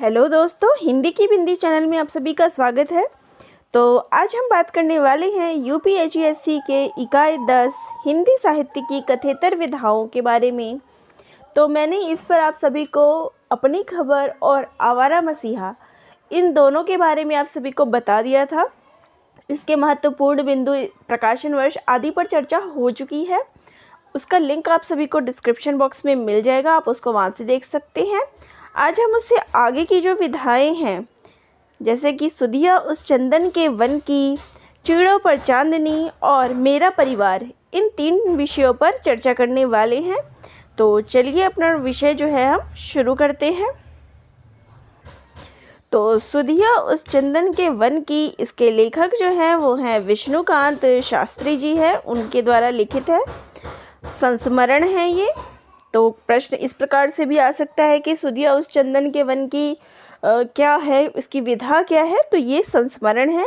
Hello दोस्तों, हिंदी की बिंदी channel में आप सभी का स्वागत है। तो आज हम बात करने वाले हैं यूपीएससी के इकाई 10 हिंदी साहित्य की कथेतर विधाओं के बारे में। तो मैंने इस पर आप सभी को अपनी खबर और आवारा मसीहा इन दोनों के बारे में आप सभी को बता दिया था। इसके महत्वपूर्ण बिंदु, प्रकाशन वर्ष आदि पर चर्चा हो चुकी है। उसका लिंक आप सभी को डिस्क्रिप्शन बॉक्स में मिल जाएगा, आप उसको वहाँ से देख सकते हैं। आज हम उससे आगे की जो विधाएं हैं, जैसे कि सुधिया उस चंदन के वन की, चिड़ों पर चांदनी और मेरा परिवार, इन 3 विषयों पर चर्चा करने वाले हैं। तो चलिए अपना विषय जो है हम शुरू करते हैं। तो सुधिया उस चंदन के वन की, इसके लेखक जो हैं वो हैं विष्णुकांत शास्त्री जी हैं, उनके द्वारा लिखित है, संस्मरण है ये। तो प्रश्न इस प्रकार से भी आ सकता है कि सुधिया उस चंदन के वन की क्या है, इसकी विधा क्या है। तो ये संस्मरण है।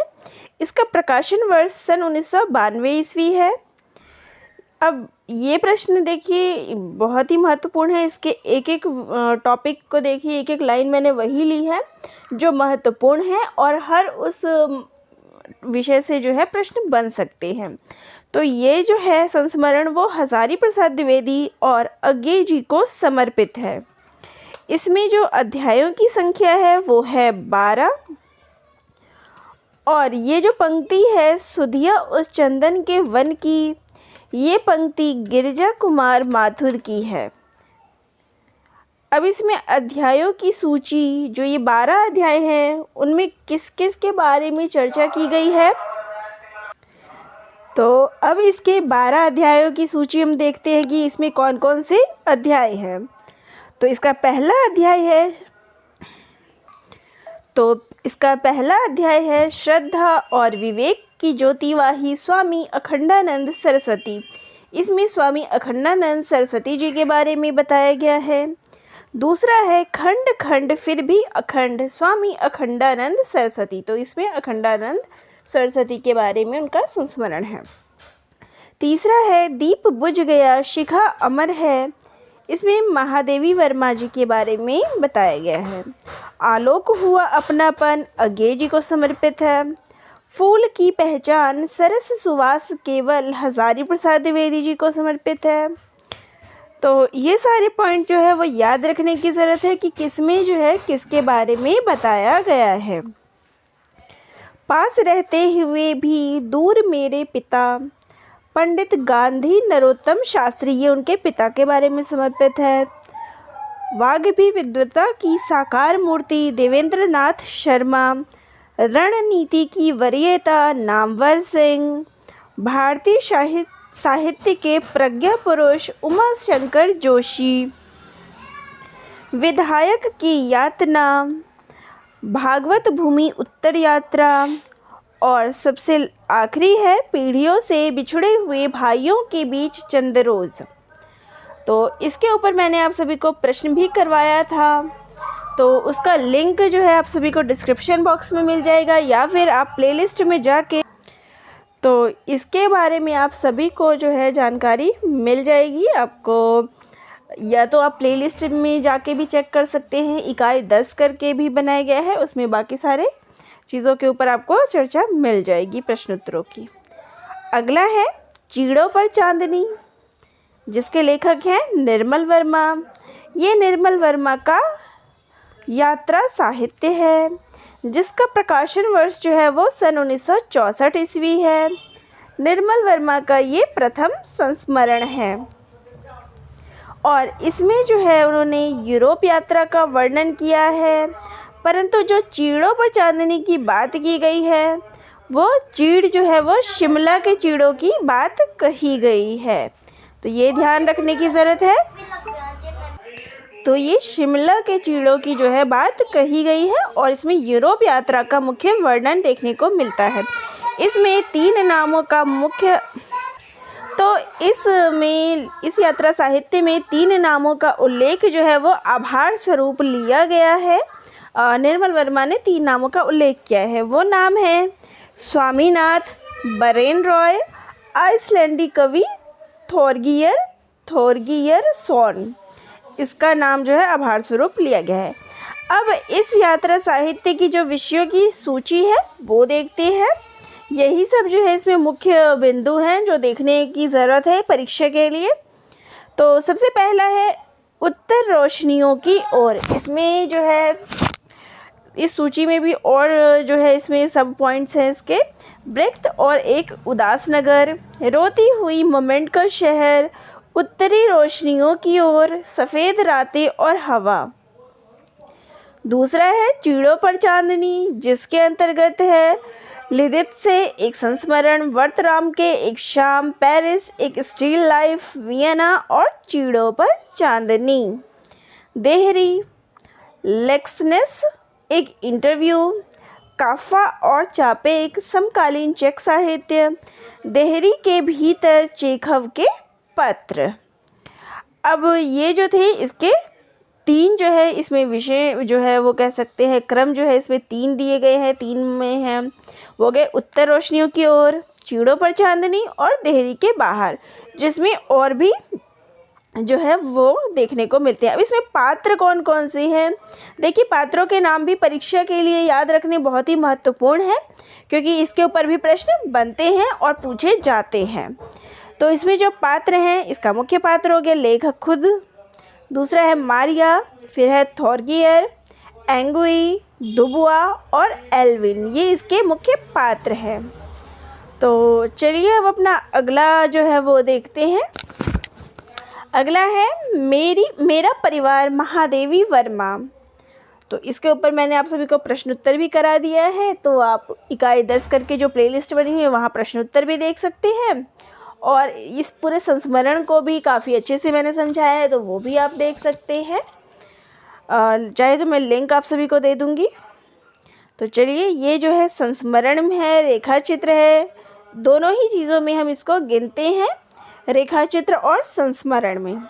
इसका प्रकाशन वर्ष सन 1992 ईस्वी है। अब ये प्रश्न देखिए बहुत ही महत्वपूर्ण है। इसके एक एक टॉपिक को देखिए, एक एक लाइन मैंने वही ली है जो महत्वपूर्ण है और हर उस विषय से जो है प्रश्न बन सकते हैं। तो ये जो है संस्मरण वो हजारी प्रसाद द्विवेदी और अज्ञेय जी को समर्पित है। इसमें जो अध्यायों की संख्या है वो है 12 और ये जो पंक्ति है सुधिया उस चंदन के वन की, ये पंक्ति गिरिजा कुमार माथुर की है। अब इसमें अध्यायों की सूची, जो ये 12 अध्याय हैं, उनमें किस किस के बारे में चर्चा की गई है। तो अब इसके 12 अध्यायों की सूची हम देखते हैं कि इसमें कौन कौन से अध्याय हैं। तो इसका पहला अध्याय है श्रद्धा और विवेक की ज्योतिवाही स्वामी अखंडानंद सरस्वती। इसमें स्वामी अखंडानंद सरस्वती जी के बारे में बताया गया है। दूसरा है खंड खंड फिर भी अखंड, स्वामी अखंडानंद सरस्वती। तो इसमें अखंडानंद सरस्वती के बारे में उनका संस्मरण है। तीसरा है दीप बुझ गया शिखा अमर है। इसमें महादेवी वर्मा जी के बारे में बताया गया है। आलोक हुआ अपनापन अज्ञेय जी को समर्पित है। फूल की पहचान सरस सुवास केवल हजारी प्रसाद द्विवेदी जी को समर्पित है। तो ये सारे पॉइंट जो है वो याद रखने की ज़रूरत है कि किसमें जो है किसके बारे में बताया गया है। पास रहते हुए भी दूर मेरे पिता पंडित गांधी नरोत्तम शास्त्री, ये उनके पिता के बारे में समर्पित है। वाग्भी विद्वता की साकार मूर्ति देवेंद्र नाथ शर्मा, रणनीति की वरीयता नामवर सिंह, भारतीय साहित्य के प्रज्ञा पुरुष उमा शंकर जोशी, विधायक की यातना, भागवत भूमि उत्तर यात्रा, और सबसे आखिरी है पीढ़ियों से बिछड़े हुए भाइयों के बीच चंद रोज। तो इसके ऊपर मैंने आप सभी को प्रश्न भी करवाया था, तो उसका लिंक जो है आप सभी को डिस्क्रिप्शन बॉक्स में मिल जाएगा या फिर आप प्लेलिस्ट में जाके, तो इसके बारे में आप सभी को जो है जानकारी मिल जाएगी। आपको या तो आप प्लेलिस्ट में जाके भी चेक कर सकते हैं, इकाई 10 करके भी बनाया गया है, उसमें बाकी सारे चीज़ों के ऊपर आपको चर्चा मिल जाएगी प्रश्नोत्तरों की। अगला है चिड़ों पर चांदनी, जिसके लेखक हैं निर्मल वर्मा। ये निर्मल वर्मा का यात्रा साहित्य है, जिसका प्रकाशन वर्ष जो है वो सन 1964 ईस्वी है। निर्मल वर्मा का ये प्रथम संस्मरण है और इसमें जो है उन्होंने यूरोप यात्रा का वर्णन किया है। परंतु जो चीड़ों पर चांदनी की बात की गई है, वो चीड़ जो है वो शिमला के चीड़ों की बात कही गई है। तो ये ध्यान रखने की ज़रूरत है। तो ये शिमला के चीड़ों की जो है बात कही गई है और इसमें यूरोप यात्रा का मुख्य वर्णन देखने को मिलता है। इसमें 3 नामों का मुख्य, तो इस यात्रा साहित्य में 3 नामों का उल्लेख जो है वो आभार स्वरूप लिया गया है। निर्मल वर्मा ने 3 नामों का उल्लेख किया है। वो नाम है स्वामीनाथ बरेन रॉय, आइसलैंडी कवि थोरगियर सोन। इसका नाम जो है आभार स्वरूप लिया गया है। अब इस यात्रा साहित्य की जो विषयों की सूची है वो देखते हैं। यही सब जो है इसमें मुख्य बिंदु हैं जो देखने की ज़रूरत है परीक्षा के लिए। तो सबसे पहला है उत्तर रोशनियों की ओर। इसमें जो है इस सूची में भी और जो है इसमें सब पॉइंट्स हैं इसके। ब्रेख्त और एक उदास नगर, रोती हुई मोमेंट का शहर, उत्तरी रोशनियों की ओर, सफ़ेद रातें और हवा। दूसरा है चीड़ों पर चांदनी, जिसके अंतर्गत है लिदित से एक संस्मरण, वर्तराम के एक शाम, पेरिस, एक स्टिल लाइफ, वियना और चीड़ों पर चांदनी। देहरी, लेक्सनेस, एक इंटरव्यू, काफा और चापे, एक समकालीन चेक साहित्य, देहरी के भीतर, चेखव के पत्र। अब ये जो थे इसके 3 जो है इसमें विषय जो है वो कह सकते हैं क्रम जो है इसमें 3 दिए गए हैं। 3 में हैं वो गए उत्तर रोशनियों की ओर, चीड़ों पर चांदनी और देहरी के बाहर, जिसमें और भी जो है वो देखने को मिलते हैं। अब इसमें पात्र कौन कौन से हैं? देखिए, पात्रों के नाम भी परीक्षा के लिए याद रखने बहुत ही महत्वपूर्ण है, क्योंकि इसके ऊपर भी प्रश्न बनते हैं और पूछे जाते हैं। तो इसमें जो पात्र हैं, इसका मुख्य पात्र हो गया लेखक खुद, दूसरा है मारिया, फिर है थॉर्गियर, एंगुई, दुबुआ और एल्विन। ये इसके मुख्य पात्र हैं। तो चलिए अब अपना अगला जो है वो देखते हैं। अगला है मेरा परिवार, महादेवी वर्मा। तो इसके ऊपर मैंने आप सभी को प्रश्न उत्तर भी करा दिया है, तो आप इकाई 10 करके जो प्लेलिस्ट बनी है वहाँ प्रश्न उत्तर भी देख सकते हैं, और इस पूरे संस्मरण को भी काफ़ी अच्छे से मैंने समझाया है, तो वो भी आप देख सकते हैं। चाहे तो मैं लिंक आप सभी को दे दूँगी। तो चलिए, ये जो है संस्मरण में है, रेखा चित्र है, दोनों ही चीज़ों में हम इसको गिनते हैं, रेखा चित्र और संस्मरण में।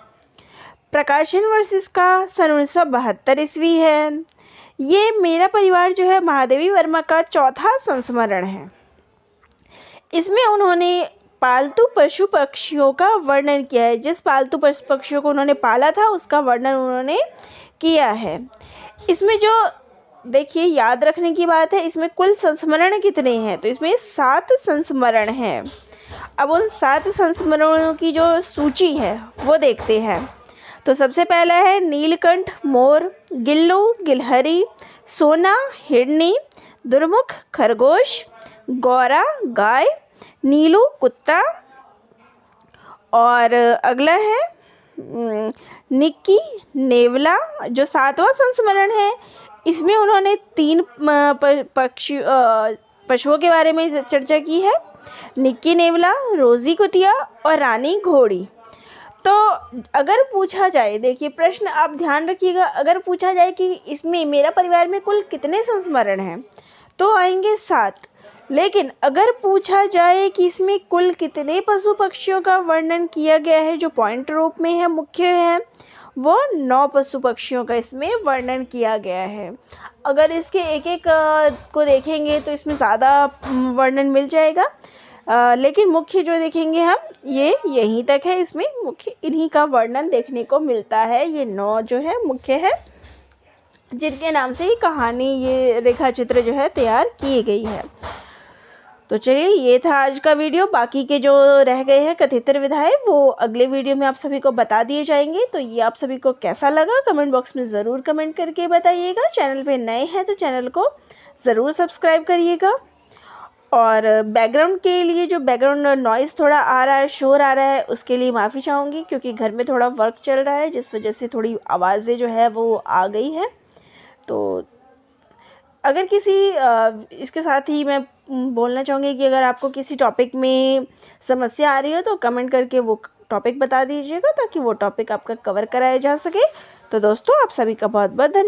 प्रकाशन वर्ष इसका सन 1972 ईस्वी है। ये मेरा परिवार जो है महादेवी वर्मा का चौथा संस्मरण है। इसमें उन्होंने पालतू पशु पक्षियों का वर्णन किया है। जिस पालतू पशु पक्षियों को उन्होंने पाला था उसका वर्णन उन्होंने किया है। इसमें जो देखिए याद रखने की बात है, इसमें कुल संस्मरण कितने हैं? तो इसमें 7 संस्मरण हैं। अब उन 7 संस्मरणों की जो सूची है वो देखते हैं। तो सबसे पहला है नीलकंठ मोर, गिल्लू गिलहरी, सोना हिरनी, दुर्मुख खरगोश, गौरा गाय, नीलू कुत्ता। और अगला है निक्की नेवला, जो 7वां संस्मरण है। इसमें उन्होंने 3 पशुओं के बारे में चर्चा की है, निक्की नेवला, रोज़ी कुतिया और रानी घोड़ी। तो अगर पूछा जाए, देखिए प्रश्न आप ध्यान रखिएगा, अगर पूछा जाए कि इसमें मेरा परिवार में कुल कितने संस्मरण हैं, तो आएंगे 7। लेकिन अगर पूछा जाए कि इसमें कुल कितने पशु पक्षियों का वर्णन किया गया है, जो पॉइंट रूप में है, मुख्य है, वो 9 पशु पक्षियों का इसमें वर्णन किया गया है। अगर इसके एक को देखेंगे तो इसमें ज़्यादा वर्णन मिल जाएगा, लेकिन मुख्य जो देखेंगे हम ये यहीं तक है। इसमें मुख्य इन्हीं का वर्णन देखने को मिलता है। ये 9 जो है मुख्य है, जिनके नाम से ये कहानी, ये रेखा चित्र जो है तैयार की गई है। तो चलिए, ये था आज का वीडियो। बाकी के जो रह गए हैं कथित विधाएं वो अगले वीडियो में आप सभी को बता दिए जाएंगे। तो ये आप सभी को कैसा लगा कमेंट बॉक्स में ज़रूर कमेंट करके बताइएगा। चैनल पे नए हैं तो चैनल को ज़रूर सब्सक्राइब करिएगा। और बैकग्राउंड के लिए जो बैकग्राउंड नॉइज़ थोड़ा आ रहा है, शोर आ रहा है, उसके लिए माफ़ी चाहूँगी, क्योंकि घर में थोड़ा वर्क चल रहा है, जिस वजह से थोड़ी आवाज़ें जो है वो आ गई है। तो अगर किसी इसके साथ ही मैं बोलना चाहूँगी कि अगर आपको किसी टॉपिक में समस्या आ रही हो तो कमेंट करके वो टॉपिक बता दीजिएगा, ताकि वो टॉपिक आपका कवर कराया जा सके। तो दोस्तों, आप सभी का बहुत बहुत धन्यवाद।